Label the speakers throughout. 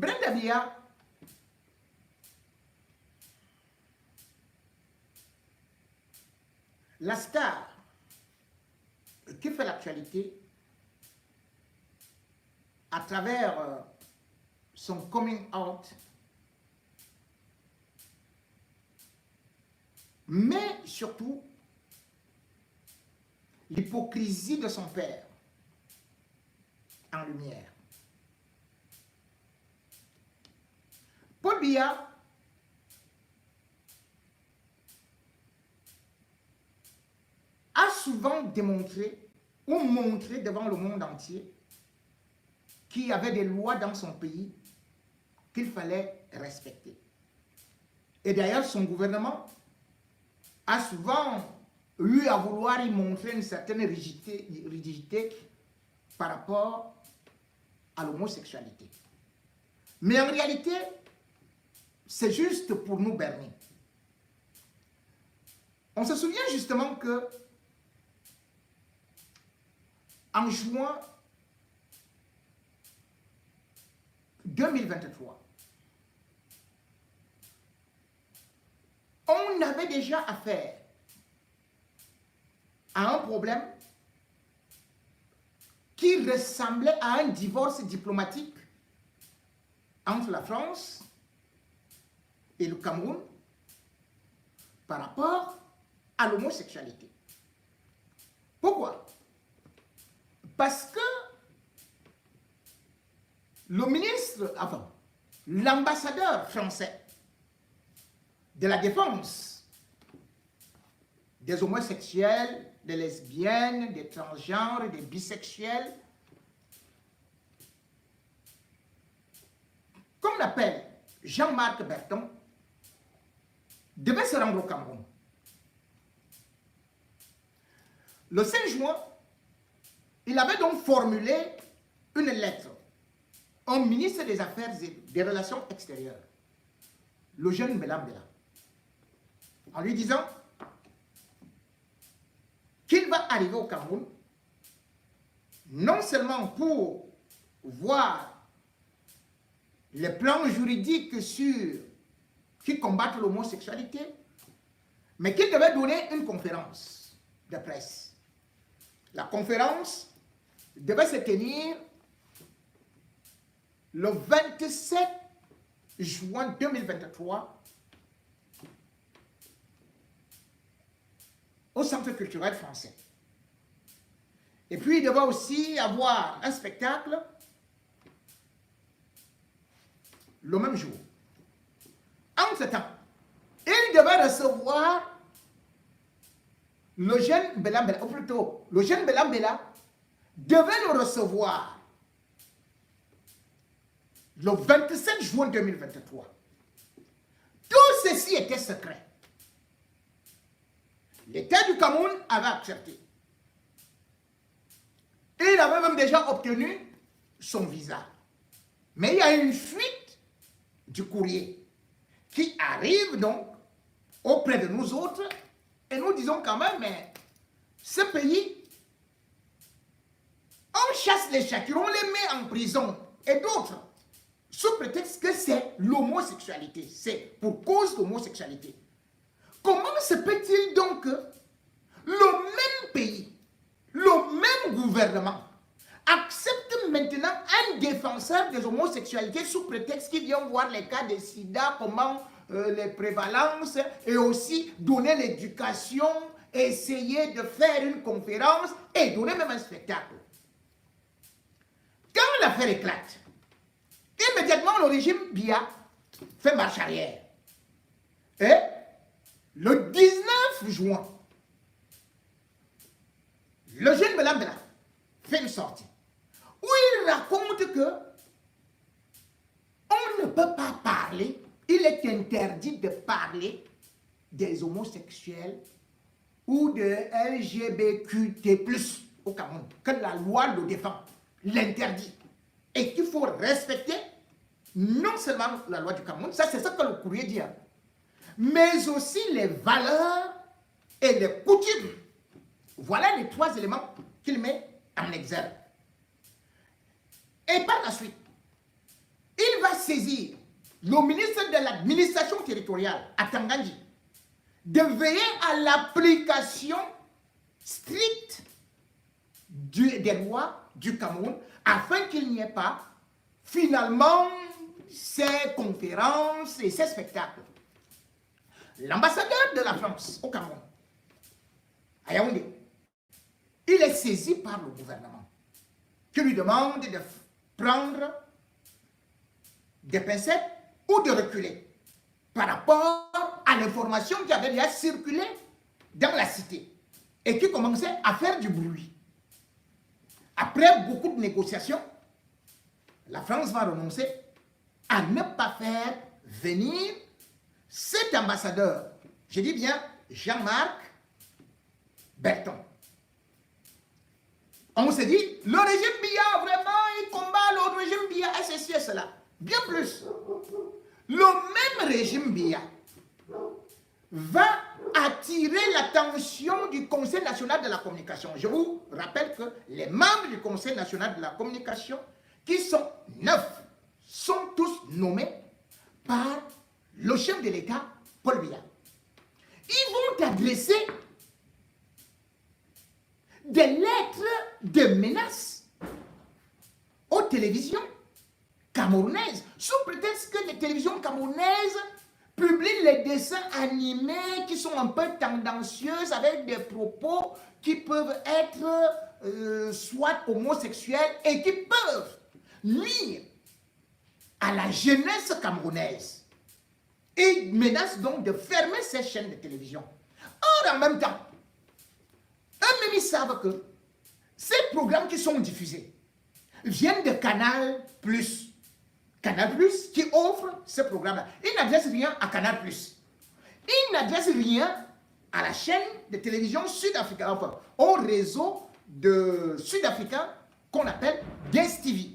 Speaker 1: Brenda Biya la star qui fait l'actualité à travers son coming out, mais surtout l'hypocrisie de son père en lumière. Paul Biya a souvent démontré ou montré devant le monde entier qu'il y avait des lois dans son pays qu'il fallait respecter. Et d'ailleurs, son gouvernement a souvent eu à vouloir y montrer une certaine rigidité par rapport à l'homosexualité. Mais en réalité, c'est juste pour nous berner. On se souvient justement que en juin 2023, on avait déjà affaire à un problème qui ressemblait à un divorce diplomatique entre la France et le Cameroun par rapport à l'homosexualité. Pourquoi? Parce que le ministre, enfin, l'ambassadeur français de la défense des homosexuels, des lesbiennes, des transgenres, des bisexuels, qu'on appelle Jean-Marc Berton, devait se rendre au Cameroun. Le 5 juin, il avait donc formulé une lettre au ministre des Affaires et des Relations extérieures, le jeune Mbella Mbella, en lui disant qu'il va arriver au Cameroun, non seulement pour voir les plans juridiques qui combattent l'homosexualité, mais qu'il devait donner une conférence de presse. La conférence devait se tenir le 27 juin 2023 au Centre culturel français. Et puis, il devait aussi avoir un spectacle le même jour. Entre-temps, il devait recevoir le jeune Mbella Mbella, ou plutôt, le jeune Mbella Mbella devait le recevoir le 27 juin 2023. Tout ceci était secret. L'État du Cameroun avait accepté. Et il avait même déjà obtenu son visa. Mais il y a une fuite du courrier qui arrive donc auprès de nous autres et nous disons quand même, mais ce pays, on chasse les chakras, on les met en prison et d'autres, sous prétexte que c'est l'homosexualité, c'est pour cause d'homosexualité. Comment se peut-il donc que le même pays, le même gouvernement accepte maintenant un défenseur des homosexualités sous prétexte qu'il vient voir les cas de sida, comment les prévalences, et aussi donner l'éducation, essayer de faire une conférence et donner même un spectacle. Quand l'affaire éclate, immédiatement le régime Biya fait marche arrière. Et le 19 juin, le jeune Mbella Mbella fait une sortie où il raconte que on ne peut pas parler, il est interdit de parler des homosexuels ou de LGBTQ+, au Cameroun, que la loi le défend, l'interdit, et qu'il faut respecter non seulement la loi du Cameroun, ça c'est ce que le courrier dit, hein, mais aussi les valeurs et les coutumes. Voilà les trois éléments qu'il met en exergue. Et par la suite, il il va saisir le ministre de l'administration territoriale à Tangandji de veiller à l'application stricte des lois du Cameroun afin qu'il n'y ait pas finalement ces conférences et ces spectacles. L'ambassadeur de la France au Cameroun, à Yaoundé, il est saisi par le gouvernement qui lui demande de prendre des pincettes ou de reculer par rapport à l'information qui avait déjà circulé dans la cité et qui commençait à faire du bruit. Après beaucoup de négociations, la France va renoncer à ne pas faire venir cet ambassadeur, je dis bien Jean-Marc Berton. On se dit, le régime Biya, vraiment, il combat le régime Biya, et ceci et cela. Bien plus, le même régime Biya va attirer l'attention du Conseil national de la communication. Je vous rappelle que les membres du Conseil national de la communication, qui sont 9, sont tous nommés par le chef de l'État, Paul Biya. Ils vont adresser des lettres de menaces aux télévisions camerounaises, sous prétexte que les télévisions camerounaises publient les dessins animés qui sont un peu tendancieux avec des propos qui peuvent être soit homosexuels et qui peuvent nuire à la jeunesse camerounaise. Et menacent donc de fermer ces chaînes de télévision. Or, en même temps, eux-mêmes, ils savent que ces programmes qui sont diffusés viennent de Canal+. Canal+, qui offre ce programme-là. Ils n'adressent rien à Canal+. Ils n'adressent rien à la chaîne de télévision sud-africaine, enfin, au réseau de sud-africains qu'on appelle DSTV.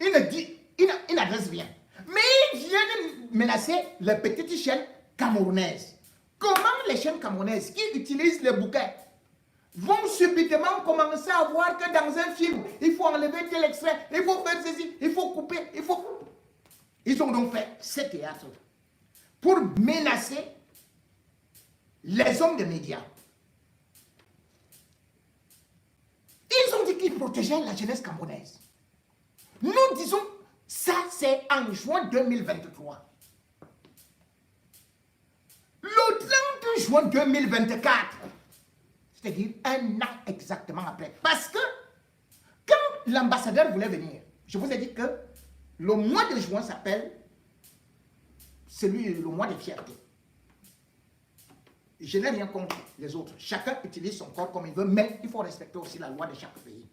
Speaker 1: Ils n'adressent rien. Mais ils viennent menacer les petites chaînes camerounaises. Comment les chaînes camerounaises qui utilisent les bouquets vont subitement commencer à voir que dans un film, il faut enlever tel extrait, il faut faire ceci, il faut couper, il faut... Ils ont donc fait ce théâtre pour menacer les hommes de médias. Ils ont dit qu'ils protégeaient la jeunesse camerounaise. Nous disons, ça c'est en juin 2023. Le 30 juin 2024, c'est-à-dire un an exactement après. Parce que quand l'ambassadeur voulait venir, je vous ai dit que le mois de juin s'appelle le mois de fierté. Je n'ai rien contre les autres. Chacun utilise son corps comme il veut, mais il faut respecter aussi la loi de chaque pays.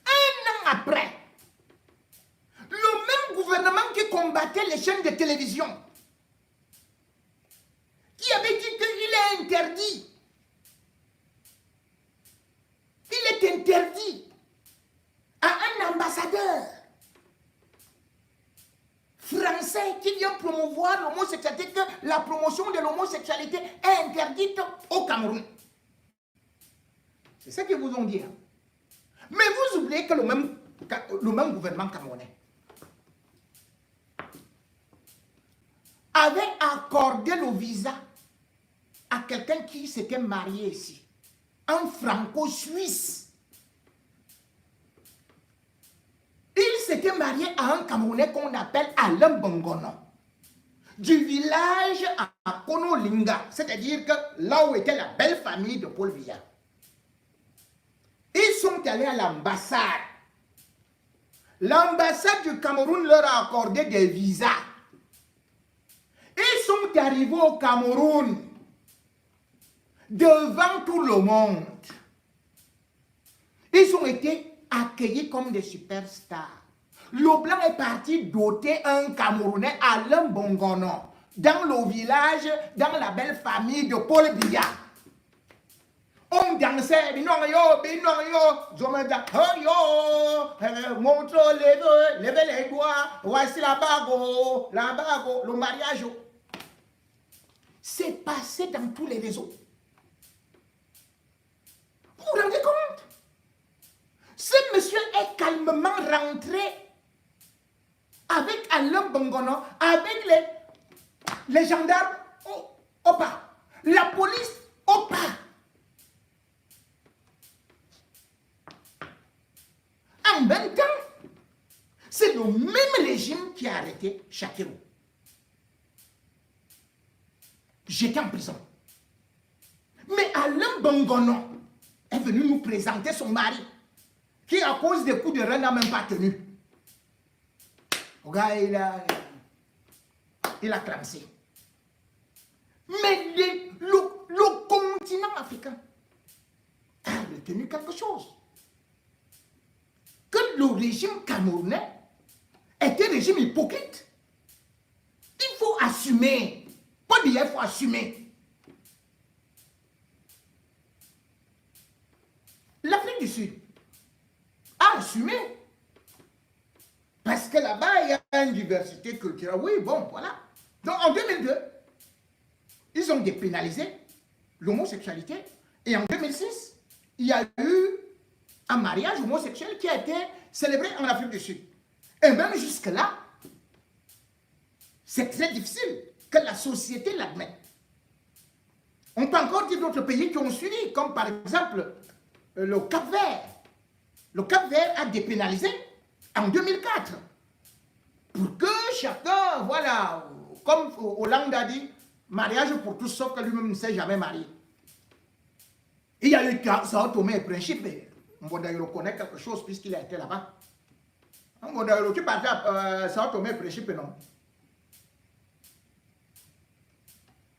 Speaker 1: Un an après, le même gouvernement qui combattait les chaînes de télévision, qui avait dit qu'il est interdit. Il est interdit à un ambassadeur français qui vient promouvoir l'homosexualité, que la promotion de l'homosexualité est interdite au Cameroun. C'est ce qu'ils vous ont dit. Hein. Mais vous oubliez que le même gouvernement camerounais avait accordé le visa à quelqu'un qui s'était marié ici, un franco-suisse. Il s'était marié à un Camerounais qu'on appelle Alain Bongono, du village à Konolinga, c'est-à-dire que là où était la belle famille de Paul Biya. Ils sont allés à l'ambassade. L'ambassade du Cameroun leur a accordé des visas. Ils sont arrivés au Cameroun devant tout le monde. Ils ont été accueillis comme des superstars. Le blanc est parti doter un Camerounais, Alain Bongono, dans le village, dans la belle famille de Paul Biya. On dansait, montre, levez les doigts, voici la bague, le mariage. C'est passé dans tous les réseaux. Vous vous rendez compte? Ce monsieur est calmement rentré avec Alain Bongono, avec les gendarmes au pas, la police au pas. En même temps, c'est le même régime qui a arrêté Shakirou. J'étais en prison. Mais Alain Bongono est venu nous présenter son mari, qui à cause des coups de rein n'a même pas tenu. Le gars, il a clamsé. Mais le continent africain a retenu quelque chose. Que le régime camerounais est un régime hypocrite. Il faut assumer. Pas dire, il faut assumer. L'Afrique du Sud a assumé. Parce que là-bas, il y a une diversité culturelle. Oui, bon, voilà. Donc en 2002, ils ont dépénalisé l'homosexualité. Et en 2006, il y a eu un mariage homosexuel qui a été célébré en Afrique du Sud. Et même jusque-là, c'est très difficile que la société l'admette. On peut encore dire d'autres pays qui ont suivi, comme par exemple le Cap-Vert. Le Cap-Vert a dépénalisé en 2004 pour que chacun, voilà, comme Hollande a dit, mariage pour tous, sauf que lui-même ne s'est jamais marié. Il y a eu Sao Tomé et Principe. On va reconnaître quelque chose puisqu'il a été là-bas. On va dire, tu parles à Sao Tomé et Principe, non?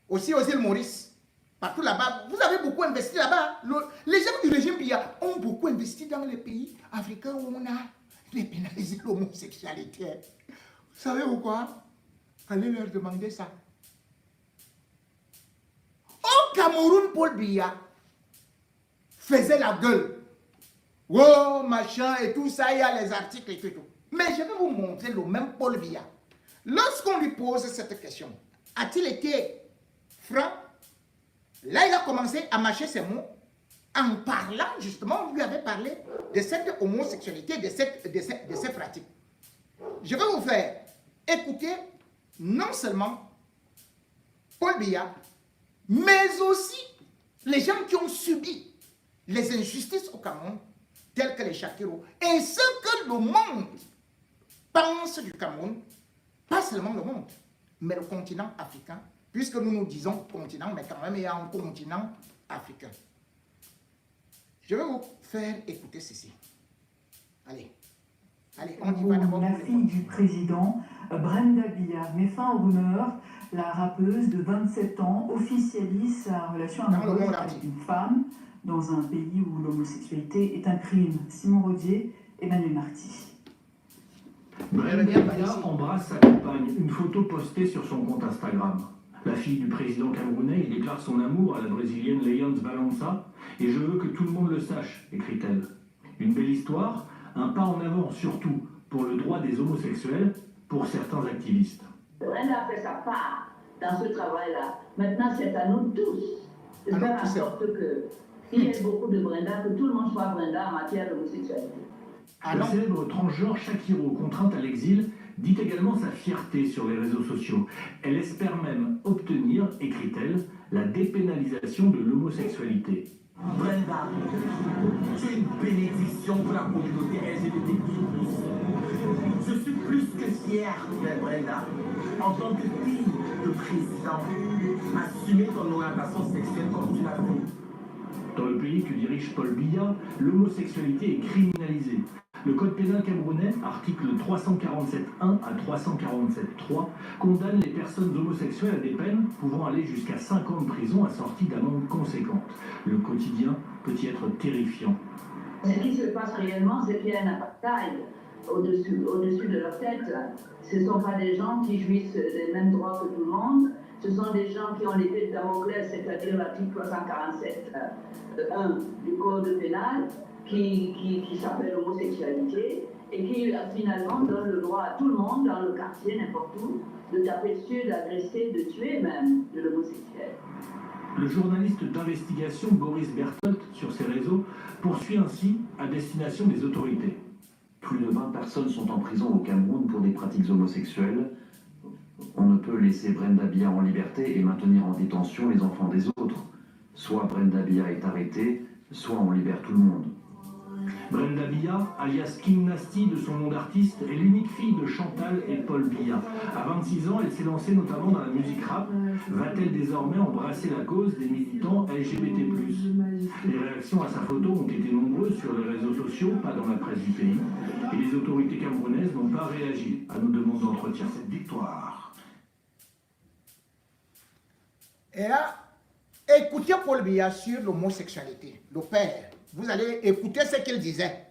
Speaker 1: Aussi aux îles Maurice, partout là-bas, vous avez beaucoup investi là-bas. Les gens du régime Biya ont beaucoup investi dans les pays africains où on a dépénalisé l'homosexualité. Vous savez pourquoi? Allez leur demander ça. Au Cameroun, Paul Biya faisait la gueule. Oh, machin et tout ça, il y a les articles et tout. Mais je vais vous montrer le même Paul Biya. Lorsqu'on lui pose cette question, a-t-il été franc? Là, il a commencé à mâcher ses mots en parlant, justement, on lui avait parlé de cette homosexualité, de ces pratiques. Je vais vous faire écouter non seulement Paul Biya, mais aussi les gens qui ont subi les injustices au Cameroun, tels que les Shakirou, et ce que le monde pense du Cameroun, pas seulement le monde, mais le continent africain, puisque nous nous disons continent, mais quand même il y a un continent africain. Je vais vous faire écouter ceci. Allez, on y va d'abord.
Speaker 2: La fille du président, Brenda Biya, met fin au rumeur. La rappeuse de 27 ans officialise sa relation amoureuse avec une femme dans un pays où l'homosexualité est un crime. Simon Rodier, Emmanuel Marty.
Speaker 3: Brenda Biya embrasse sa compagne, une photo postée sur son compte Instagram. La fille du président camerounais déclare son amour à la brésilienne Leonce Balança et je veux que tout le monde le sache, écrit-elle. Une belle histoire, un pas en avant surtout pour le droit des homosexuels, pour certains activistes.
Speaker 4: Brenda a fait sa part dans ce travail-là. Maintenant, c'est à nous tous de faire en sorte qu'il y ait beaucoup de Brenda, que tout le monde soit Brenda en matière d'homosexualité.
Speaker 3: La célèbre transgenre Shakirou, contrainte à l'exil, dit également sa fierté sur les réseaux sociaux. Elle espère même obtenir, écrit-elle, la dépénalisation de l'homosexualité.
Speaker 5: Brenda, tu es une bénédiction pour la communauté LGBTQ+. Je suis plus que fier, Brenda, en tant que fille de président, assumer ton orientation sexuelle comme tu l'as fait.
Speaker 3: Dans le pays que dirige Paul Biya, l'homosexualité est criminalisée. Le code pénal camerounais, article 347.1 à 347.3, condamne les personnes homosexuelles à des peines pouvant aller jusqu'à 5 ans de prison assorties d'amendes conséquentes. Le quotidien peut y être terrifiant.
Speaker 4: Ce qui se passe réellement, c'est qu'il y a un apartheid au-dessus de leur tête. Ce ne sont pas des gens qui jouissent des mêmes droits que tout le monde. Ce sont des gens qui ont l'épée de Damoclès, c'est-à-dire l'article 347.1 du code pénal, qui s'appelle l'homosexualité et qui finalement donne le droit à tout le monde, dans le quartier, n'importe où, de taper dessus, d'agresser, de tuer même de l'homosexuel.
Speaker 3: Le journaliste d'investigation Boris Bertolt, sur ses réseaux, poursuit ainsi à destination des autorités.
Speaker 6: Plus de 20 personnes sont en prison au Cameroun pour des pratiques homosexuelles. On ne peut laisser Brenda Biya en liberté et maintenir en détention les enfants des autres. Soit Brenda Biya est arrêtée, soit on libère tout le monde.
Speaker 3: Brenda Biya, alias King Nasty de son nom d'artiste, est l'unique fille de Chantal et Paul Biya. À 26 ans, elle s'est lancée notamment dans la musique rap. Va-t-elle désormais embrasser la cause des militants LGBT+. Les réactions à sa photo ont été nombreuses sur les réseaux sociaux, pas dans la presse du pays. Et les autorités camerounaises n'ont pas réagi à nos demandes d'entretien. Cette victoire.
Speaker 1: Et là, écoutez Paul Biya sur l'homosexualité, le père. Vous allez écouter ce qu'il disait.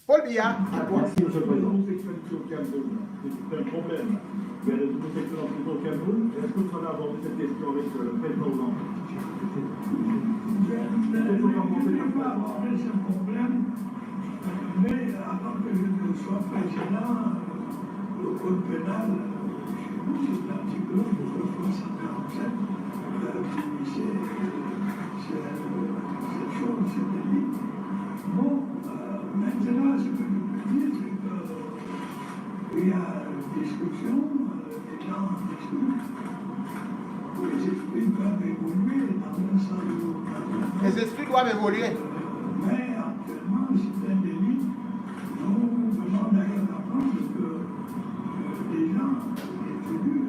Speaker 1: Paul Biya, à toi.
Speaker 7: Merci, Monsieur le Président. L'homosexualité au Cameroun, c'est un problème. Il y a des homosexuels en prison au Cameroun. Est-ce que vous allez aborder cette question avec le président Hollande?
Speaker 8: Je ne vais pas aborder ce problème, mais avant que je ne sois président, le code pénal, chez nous, c'est l'article 1 de 347, cette chose, c'est délit. Bon, maintenant, ce que je peux dire, c'est qu'il y a une discussion, des gens discutent, où les esprits doivent évoluer dans un sens ou dans l'autre.
Speaker 1: Les esprits doivent évoluer.
Speaker 8: Mais actuellement, c'est un délit. Nous venons d'ailleurs d'apprendre que des gens détenus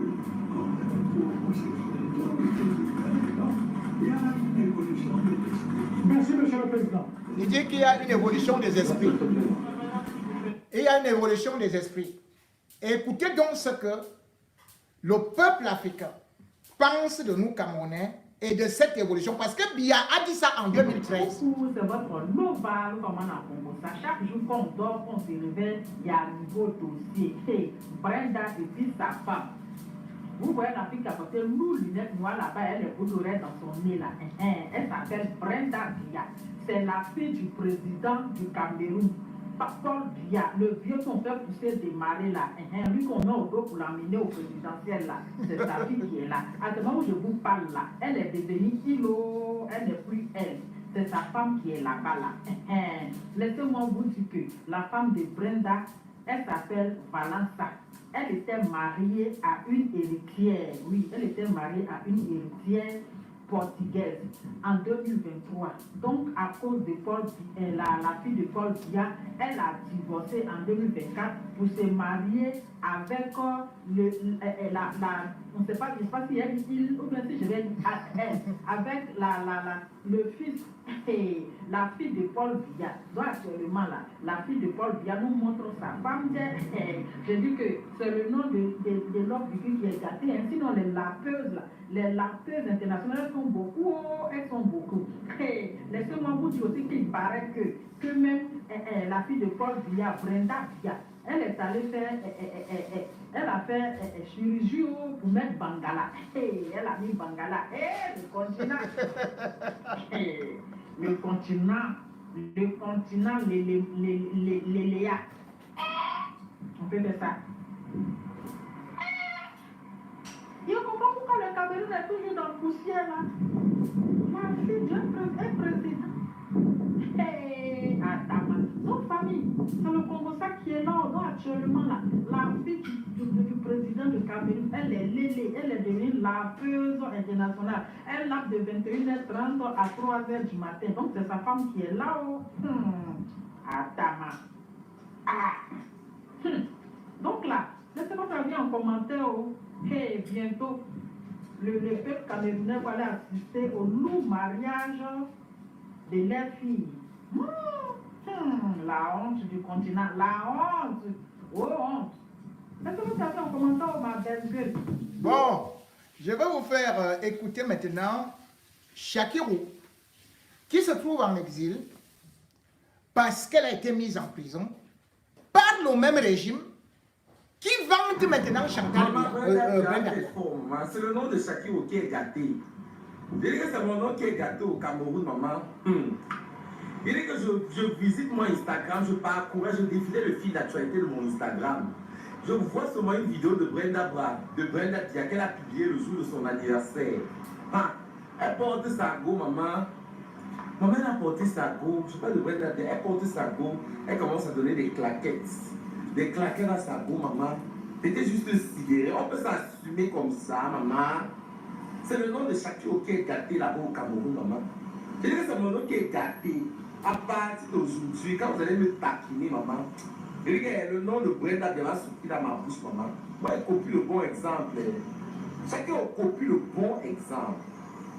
Speaker 8: condamnés pour homosexualité ont été libérés. Donc, il y a une évolution des esprits.
Speaker 7: Merci, Monsieur le Président.
Speaker 1: Il dit qu'il y a une évolution des esprits. Il y a une évolution des esprits. Écoutez donc ce que le peuple africain pense de nous Camerounais et de cette évolution. Parce que Biya a dit ça en 2013.
Speaker 9: C'est votre global, comme on a Congo. Ça, chaque jour qu'on dort, qu'on se réveille, il y a un nouveau dossier. Hey, Brenda et puis sa femme. Vous voyez la fille qui a porté nous, lunettes noires là-bas, elle est boudorée dans son nez là. Elle s'appelle Brenda Biya. C'est la fille du président du Cameroun. Paul Biya, le vieux qu'on fait pousser des marées là, lui qu'on met au dos pour l'amener au présidentiel là, c'est sa fille qui est là. À ce moment où je vous parle là, elle est devenue kilo, elle n'est plus elle. C'est sa femme qui est là-bas là. Laissez-moi vous dire que la femme de Brenda, elle s'appelle Valença. Elle était mariée à une héritière, oui, elle était mariée à une héritière portugaise en 2023. Donc, à cause de Paul, la fille de Paul Biya, elle a divorcé en 2024 pour se marier avec on ne sait pas, je ne sais pas si elle, ou bien si je vais dire elle, avec le fils et la fille de Paul Biya. Donc, actuellement, là, la fille de Paul Biya nous montre sa femme. Je dis que c'est le nom de l'homme qui est gâté. Sinon, les lapeuses, là, les lapeuses internationales sont beaucoup, elles sont beaucoup. Laissez-moi vous dire aussi qu'il paraît que même la fille de Paul Biya, Brenda Biya, elle est allée faire, elle a fait chirurgie pour mettre Bangala. Elle a mis Bangala. Le continent. Le continent, les Léa. On peut faire ça. Et on comprend pourquoi le Cameroun est toujours dans le poussière là. La fille d'un président. Atama, notre famille, c'est le Congo ça qui est là, actuellement là. La fille du président de Cameroun, elle est lélée, elle est devenue laveuse internationale. Elle lave de 21h30 à 3h du matin. Donc c'est sa femme qui est là-haut. Atama. Donc là, laissez-moi faire bien en commentaire. Bientôt, le peuple camerounais va aller assister au lourd mariage de leur fille. La honte du continent, la honte. Oh, honte. Laissez-moi faire bien en commentaire, ma belle gueule.
Speaker 1: Bon, je vais vous faire écouter maintenant Shakirou, qui se trouve en exil parce qu'elle a été mise en prison par le même régime qui vante maintenant Chantal Brenda.
Speaker 5: C'est le nom de Shakirou qui est gâté. Je dis que c'est mon nom qui est gâté au Cameroun, maman. Je dis que je visite mon Instagram, je parcourais, je défilais le fil d'actualité de mon Instagram. Je vois seulement une vidéo de Brenda Biya qu'elle a publiée le jour de son anniversaire. Elle porte sa go, maman. Maman, elle a porté sa go. Je ne sais pas de Brenda Bia. Elle porte sa go. Elle commence à donner des claquettes. Des claquettes à sa go, maman. C'était juste sidéré. On peut s'assumer comme ça, maman. C'est le nom de Shakiro qui est gâté là-bas au Cameroun, maman. Je dis que c'est mon nom qui est gâté. À partir d'aujourd'hui, quand vous allez me taquiner, maman, je dis que le nom de Brenda Bia va sortir dans ma bouche, maman. Moi, elle copie le bon exemple. Chacun copie le bon exemple.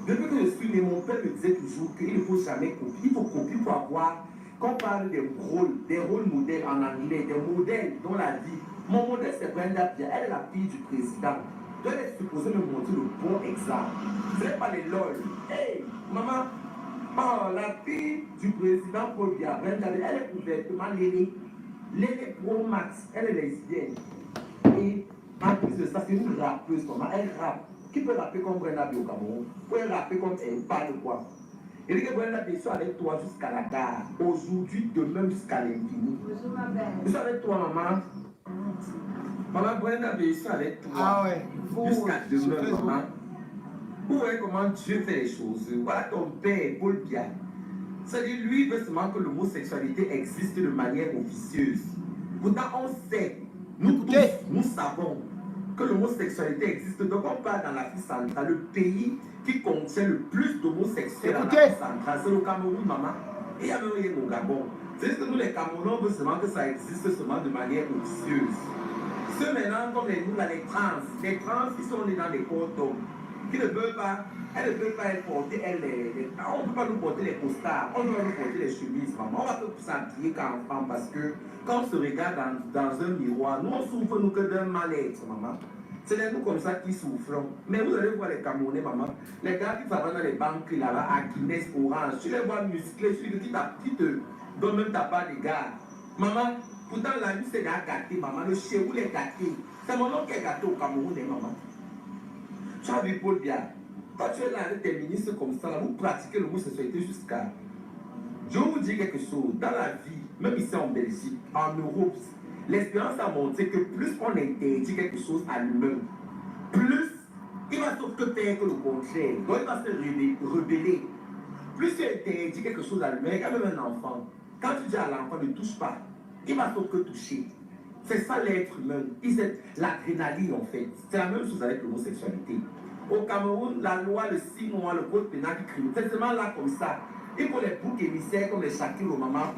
Speaker 5: Depuis que je suis né, mon père me disait toujours qu'il ne faut jamais copier. Il faut copier pour avoir, quand on parle des rôles modèles en anglais, des modèles dans la vie. Mon modèle, c'est Brenda Bia. Elle est la fille du président. Donc, elle est supposée me montrer le bon exemple. Ce n'est pas les lol. Hey, maman, oh, la fille du président Paul Biya, Brenda Bia, elle est ouvertement Lélé. Lélé Pro Max, elle est lesbienne. Et en plus de ça, c'est une rappeuse, maman. Elle rappe. Qui peut rapper comme Brenda Bia au Cameroun? Vous pouvez rapper comme elle parle quoi? Et dit que Brenda Bia, je suis avec toi jusqu'à la gare. Aujourd'hui, demain, jusqu'à l'infini. Je suis avec toi, maman. Maman Brenda Bia, je suis avec toi.
Speaker 1: Ah ouais.
Speaker 5: Jusqu'à demain, maman. Vous voyez comment Dieu fait les choses. Voilà ton père, Paul Biya. C'est-à-dire, lui veut seulement que l'homosexualité existe de manière officieuse. Pourtant, on sait, nous tous, nous savons que l'homosexualité existe. Donc, on parle dans l'Afrique centrale, le pays qui contient le plus d'homosexuels en Afrique centrale, c'est le Cameroun, maman. Et il y a même rien au Gabon. C'est juste que nous, les Camerounais, on veut seulement que ça existe seulement de manière officieuse. Ceux maintenant, comme nous, là, les trans, ils sont nés dans des corps d'hommes, qui ne veulent pas, elles ne veulent pas être portées, on ne peut pas nous porter les costards, on doit nous porter les chemises, maman. On va que s'habiller quand enfant, parce que quand on se regarde dans un miroir, nous on souffre nous que d'un mal-être, maman. C'est nous comme ça qui souffrons. Mais vous allez voir les Camerounais, maman. Les gars qui travaillent dans les banques là-bas, à Guinness, Orange, tu les vois musclés, qui te donnent même ta part des gars. Maman, pourtant la vie c'est gâté, maman. Le chez vous les gâtés. C'est mon nom qui est gâté au Cameroun, maman. Tu as vu Paul Biya. Quand tu es là avec tes ministres comme ça, là, vous pratiquez l'homosexualité jusqu'à. Je vais vous dire quelque chose. Dans la vie, même ici en Belgique, en Europe, l'expérience a montré que plus on interdit quelque chose à l'humain, plus il va sauf que faire que le contraire. Donc il va se rebeller. Plus tu interdis quelque chose à l'humain, quand même un enfant, quand tu dis à l'enfant ne touche pas, il va sauf que toucher. C'est ça l'être humain. C'est l'adrénaline en fait. C'est la même chose avec l'homosexualité. Au Cameroun, la loi, le 6 mois, le code pénal qui criminalise, c'est seulement là comme ça. Il faut les boucs émissaires comme les Shakiro, maman,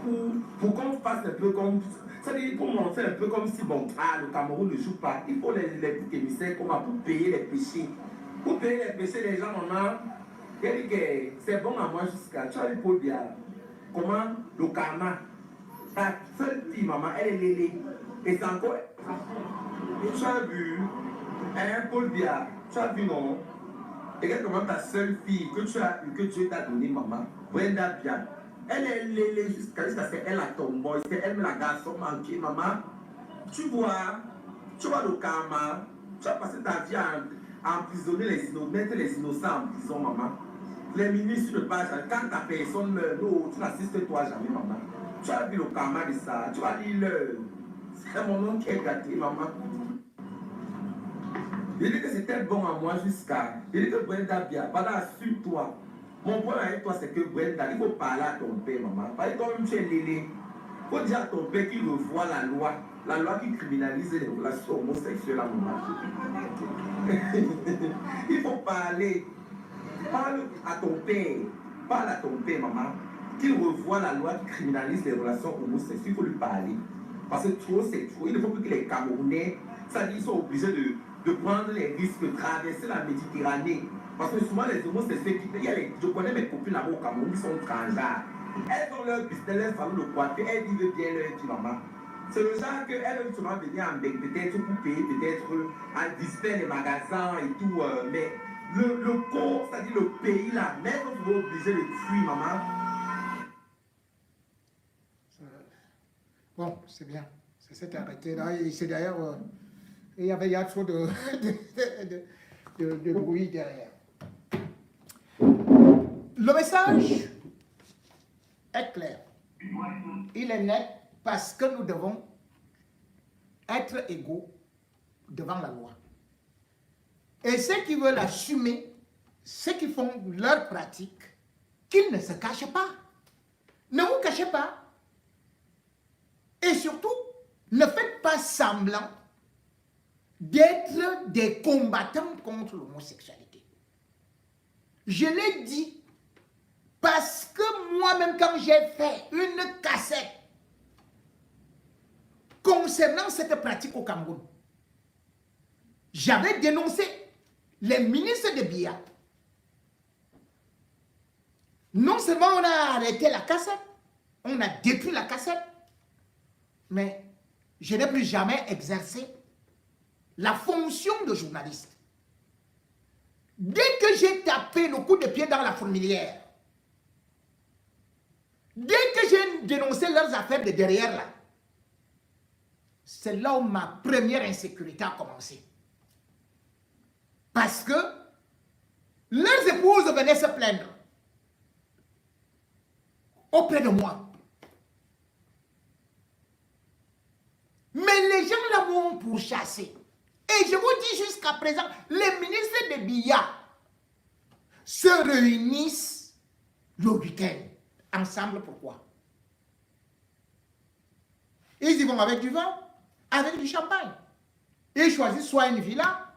Speaker 5: pour qu'on fasse un peu comme. C'est-à-dire pour montrer un peu comme si, bon, le Cameroun ne joue pas. Il faut les boucs émissaires pour payer les péchés. Pour payer les péchés, les gens, maman, il dit que c'est bon à moi jusqu'à. Tu as vu Paul Biya. Comment le karma. Ta seule fille, maman, elle est Lélé. Et c'est encore. Tu as vu, Paul Biya, tu as vu, non? Regarde comment ta seule fille que tu as eu, que Dieu t'a donné, maman, Brenda Bia, elle est Lélé jusqu'à ce qu'elle a tombeau, c'est elle la garçon manqué, maman. Tu vois le karma, tu as passé ta vie à emprisonner les innocents, mettre les innocents en prison, maman. Les ministres ne parlent jamais. Quand ta personne meurt, non, tu n'assistes toi jamais, maman. Tu as vu le karma de ça, tu vas lire le. C'est mon nom qui est gâté, maman. Il dit que c'était bon à moi jusqu'à. Il dit que Brenda Bia, voilà, assure-toi. Mon point avec toi, c'est que Brenda, il faut parler à ton père, maman. Parce que toi-même, tu es Lélé. Il faut dire à ton père qu'il revoit la loi qui criminalise les relations homosexuelles à maman. Il faut parler. Parle à ton père. Parle à ton père, maman. Qu'il revoie la loi qui criminalise les relations homosexuelles. Il faut lui parler. Parce que trop, c'est trop. Il ne faut plus que les Camerounais, ça dit, ils sont obligés de prendre les risques, de traverser la Méditerranée. Parce que souvent, les homosexuels, je connais mes copines là-bas au Cameroun qui sont transgenres. Elles ont leur business, leur famille, le quartier, elles vivent bien leur vie, maman. C'est le genre qu'elles veulent souvent venir en bec, peut-être pour payer, peut-être à disperser les magasins et tout. Mais le corps, c'est-à-dire le pays là, même vous êtes obligé de fuir, maman.
Speaker 1: Bon, c'est bien. Ça s'est arrêté là. Et c'est d'ailleurs. Il y a trop de bruit derrière. Le message est clair. Il est net parce que nous devons être égaux devant la loi. Et ceux qui veulent assumer ceux qui font leur pratique, qu'ils ne se cachent pas. Ne vous cachez pas. Et surtout, ne faites pas semblant d'être des combattants contre l'homosexualité. Je l'ai dit parce que moi-même, quand j'ai fait une cassette concernant cette pratique au Cameroun, j'avais dénoncé les ministres de Biya. Non seulement on a arrêté la cassette, on a détruit la cassette, mais je n'ai plus jamais exercé la fonction de journaliste. Dès que j'ai tapé le coup de pied dans la fourmilière, dès que j'ai dénoncé leurs affaires de derrière là, c'est là où ma première insécurité a commencé. Parce que leurs épouses venaient se plaindre auprès de moi. Mais les gens là m'ont pourchassé. Et je vous dis jusqu'à présent, les ministres de Biya se réunissent le week-end. Ensemble, pourquoi? Ils y vont avec du vin, avec du champagne. Ils choisissent soit une villa,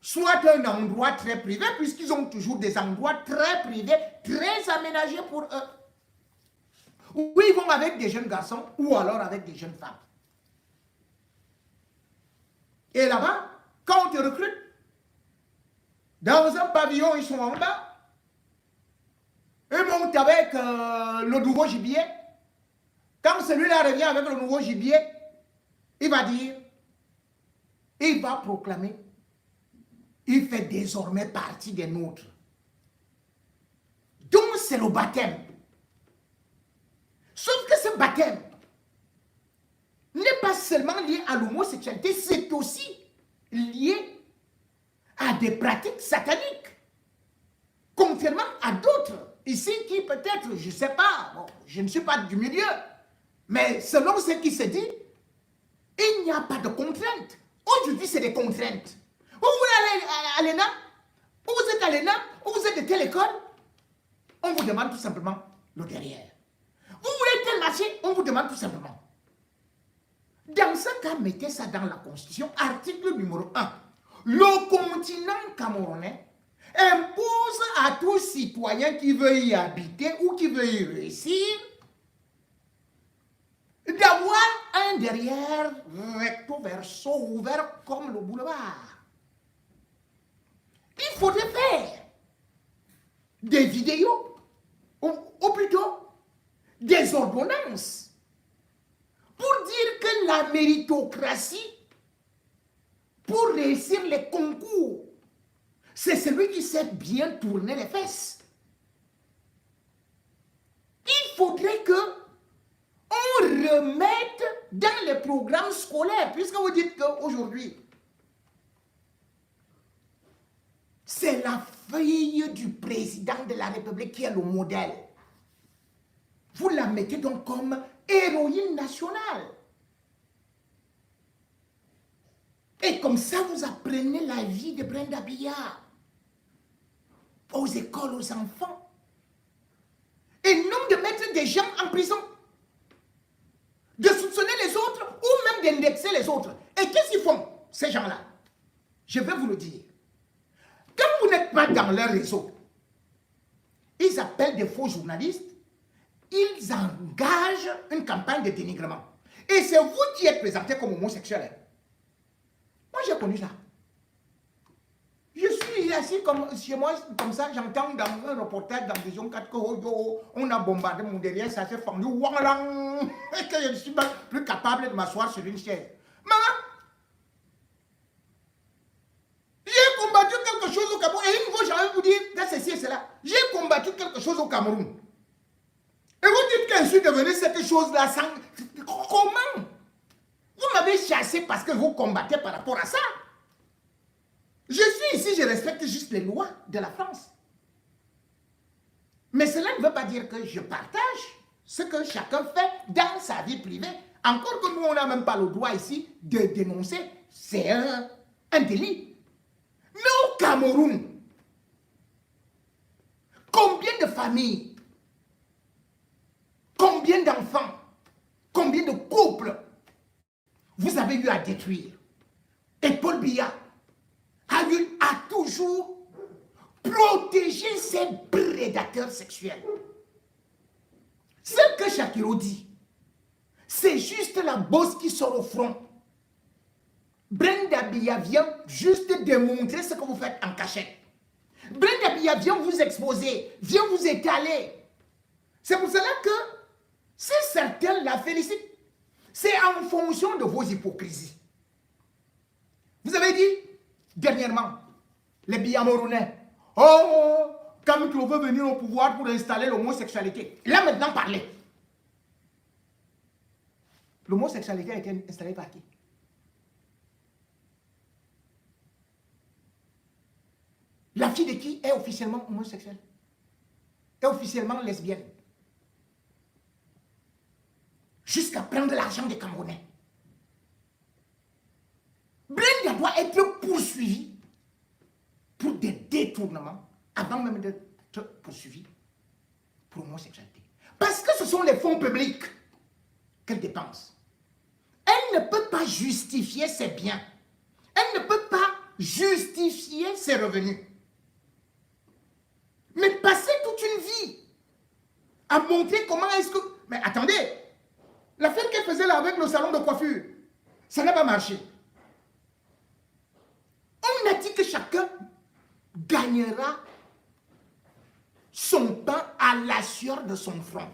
Speaker 1: soit un endroit très privé, puisqu'ils ont toujours des endroits très privés, très aménagés pour eux. Ou ils vont avec des jeunes garçons, ou alors avec des jeunes femmes. Et là-bas, quand on te recrute, dans un pavillon, ils sont en bas. Ils montent avec le nouveau gibier. Quand celui-là revient avec le nouveau gibier, il va dire, il va proclamer, il fait désormais partie des nôtres. Donc c'est le baptême. Sauf que ce baptême n'est pas seulement lié à l'homosexualité, c'est aussi lié à des pratiques sataniques, contrairement à d'autres ici qui peut-être, je ne sais pas, bon, je ne suis pas du milieu, mais selon ce qui se dit, il n'y a pas de contraintes. Aujourd'hui, c'est des contraintes. Vous voulez aller à l'ENA, vous êtes à l'ENA, vous êtes de telle école, on vous demande tout simplement le derrière. Vous voulez tel marché, on vous demande tout simplement. Dans ce cas, mettez ça dans la Constitution, article numéro 1. Le continent camerounais impose à tout citoyen qui veut y habiter ou qui veut y réussir d'avoir un derrière recto verso ouvert comme le boulevard. Il faudrait faire des vidéos, ou plutôt des ordonnances, pour dire que la méritocratie, pour réussir les concours, c'est celui qui sait bien tourner les fesses. Il faudrait que on remette dans les programmes scolaires, puisque vous dites qu'aujourd'hui, c'est la fille du président de la République qui est le modèle. Vous la mettez donc comme héroïne nationale. Et comme ça, vous apprenez la vie de Brenda Biya aux écoles, aux enfants. Et non de mettre des gens en prison, de soupçonner les autres ou même d'indexer les autres. Et qu'est-ce qu'ils font, ces gens-là? Je vais vous le dire. Quand vous n'êtes pas dans leur réseau, ils appellent des faux journalistes, ils engagent une campagne de dénigrement. Et c'est vous qui êtes présenté comme homosexuel. Moi, j'ai connu ça. Je suis assis comme, chez moi, comme ça, j'entends dans un reportage dans Vision 4 que on a bombardé mon derrière, ça s'est fendu, et que je ne suis pas plus capable de m'asseoir sur une chaise. Maman, j'ai combattu quelque chose au Cameroun, et une fois, j'allais vous dire, dans ceci et cela, j'ai combattu quelque chose au Cameroun. Et vous dites que je suis devenu cette chose-là sans... Comment? Vous m'avez chassé parce que vous combattez par rapport à ça. Je suis ici, je respecte juste les lois de la France. Mais cela ne veut pas dire que je partage ce que chacun fait dans sa vie privée. Encore que nous, on n'a même pas le droit ici de dénoncer. C'est un délit. Mais au Cameroun, Combien de familles, combien d'enfants, combien de couples vous avez eu à détruire? Et Paul Biya a toujours protégé ses prédateurs sexuels. Ce que Shakiro dit, c'est juste la bosse qui sort au front. Brenda Biya vient juste démontrer ce que vous faites en cachette. Brenda Biya vient vous exposer, vient vous étaler. C'est pour cela que, si certains la félicitent, c'est en fonction de vos hypocrisies. Vous avez dit, dernièrement, les Biyamoronais, oh, Kamiklo veut venir au pouvoir pour installer l'homosexualité. Là maintenant, parlez. L'homosexualité a été installée par qui? La fille de qui est officiellement homosexuelle? Est officiellement lesbienne? Jusqu'à prendre l'argent des Camerounais. Brenda doit être poursuivie pour des détournements avant même d'être poursuivie pour homosexualité. Parce que ce sont les fonds publics qu'elle dépense. Elle ne peut pas justifier ses biens. Elle ne peut pas justifier ses revenus. Mais passer toute une vie à montrer comment est-ce que... Mais attendez, l'affaire qu'elle faisait là avec le salon de coiffure, ça n'a pas marché. On a dit que chacun gagnera son pain à la sueur de son front.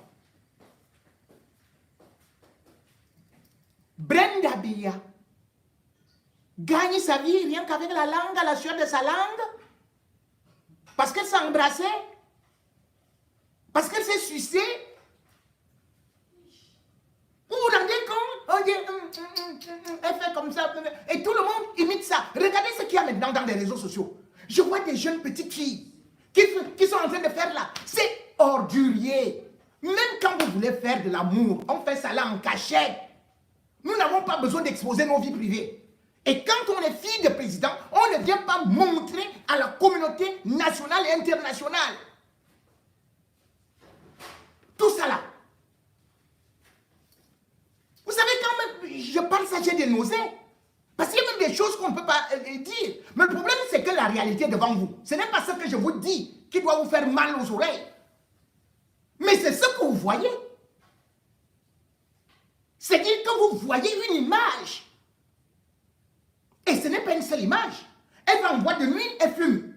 Speaker 1: Brenda Biya gagne sa vie rien qu'avec la langue, à la sueur de sa langue, parce qu'elle s'est embrassée, parce qu'elle s'est sucée. Vous vous rendez compte? Elle fait comme ça, et tout le monde imite ça. Regardez ce qu'il y a maintenant dans les réseaux sociaux. Je vois des jeunes petites filles qui sont en train de faire là. C'est ordurier. Même quand vous voulez faire de l'amour, on fait ça là en cachette. Nous n'avons pas besoin d'exposer nos vies privées. Et quand on est fille de président, on ne vient pas montrer à la communauté nationale et internationale. Tout ça là. Vous savez, quand même, je parle ça, j'ai des nausées. Parce qu'il y a même des choses qu'on ne peut pas dire. Mais le problème, c'est que la réalité est devant vous. Ce n'est pas ce que je vous dis qui doit vous faire mal aux oreilles. Mais c'est ce que vous voyez. C'est-à-dire que vous voyez une image. Et ce n'est pas une seule image. Elle va en boîte de nuit, elle fume.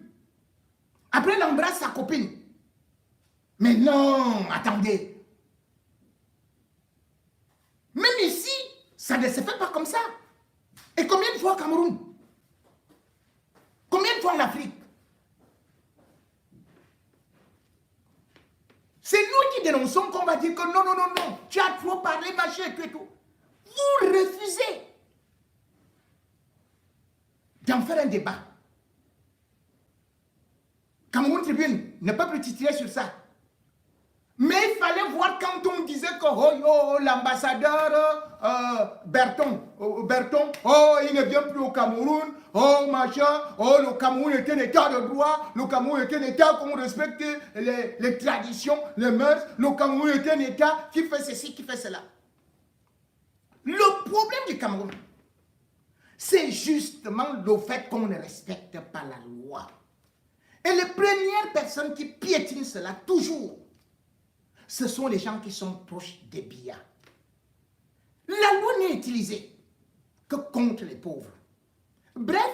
Speaker 1: Après, elle embrasse sa copine. Mais non, attendez. Même ici, ça ne se fait pas comme ça. Et combien de fois au Cameroun? Combien de fois en Afrique? C'est nous qui dénonçons qu'on va dire que non, non, non, non, tu as trop parlé, machin et tout. Vous refusez d'en faire un débat. Cameroun Tribune ne peut plus titrer sur ça. Mais il fallait voir quand on disait que oh, l'ambassadeur Berton, il ne vient plus au Cameroun, oh machin, oh le Cameroun est un état de droit, le Cameroun est un état où on respecte les traditions, les mœurs, le Cameroun est un état qui fait ceci, qui fait cela. Le problème du Cameroun, c'est justement le fait qu'on ne respecte pas la loi. Et les premières personnes qui piétinent cela, toujours, ce sont les gens qui sont proches des Biya. La loi n'est utilisée que contre les pauvres. Bref,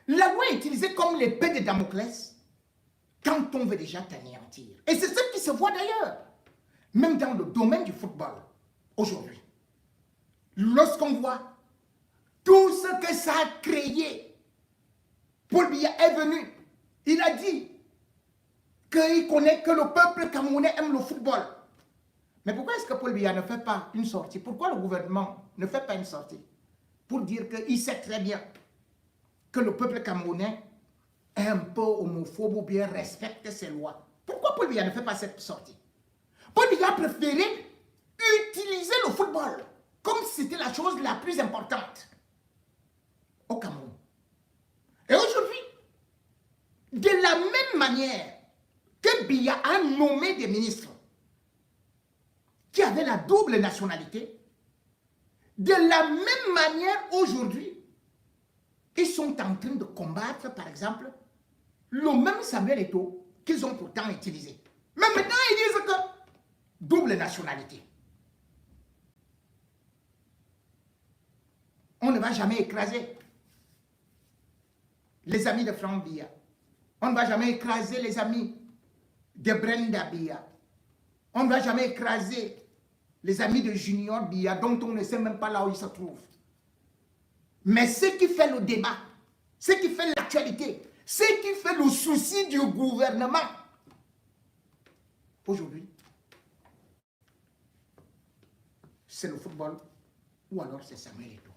Speaker 1: la loi est utilisée comme l'épée de Damoclès quand on veut déjà t'anéantir. Et c'est ce qui se voit d'ailleurs, même dans le domaine du football, aujourd'hui. Lorsqu'on voit tout ce que ça a créé, Paul Biya est venu, il a dit qu'il connaît que le peuple camerounais aime le football. Mais pourquoi est-ce que Paul Biya ne fait pas une sortie? Pourquoi le gouvernement ne fait pas une sortie pour dire qu'il sait très bien que le peuple camerounais est un peu homophobe ou bien respecte ses lois? Pourquoi Paul Biya ne fait pas cette sortie? Paul Biya a préféré utiliser le football comme si c'était la chose la plus importante au Cameroun. Et aujourd'hui, de la même manière que Biya a nommé des ministres qui avaient la double nationalité. De la même manière, aujourd'hui, ils sont en train de combattre, par exemple, le même Samuel Eto'o qu'ils ont pourtant utilisé. Mais maintenant, ils disent que double nationalité. On ne va jamais écraser les amis de Franck Biya. On ne va jamais écraser les amis de Brenda Biya. On ne va jamais écraser les amis de Junior Biya, dont on ne sait même pas là où ils se trouvent. Mais ce qui fait le débat, ce qui fait l'actualité, ce qui fait le souci du gouvernement, aujourd'hui, c'est le football ou alors c'est Samuel Eto'o.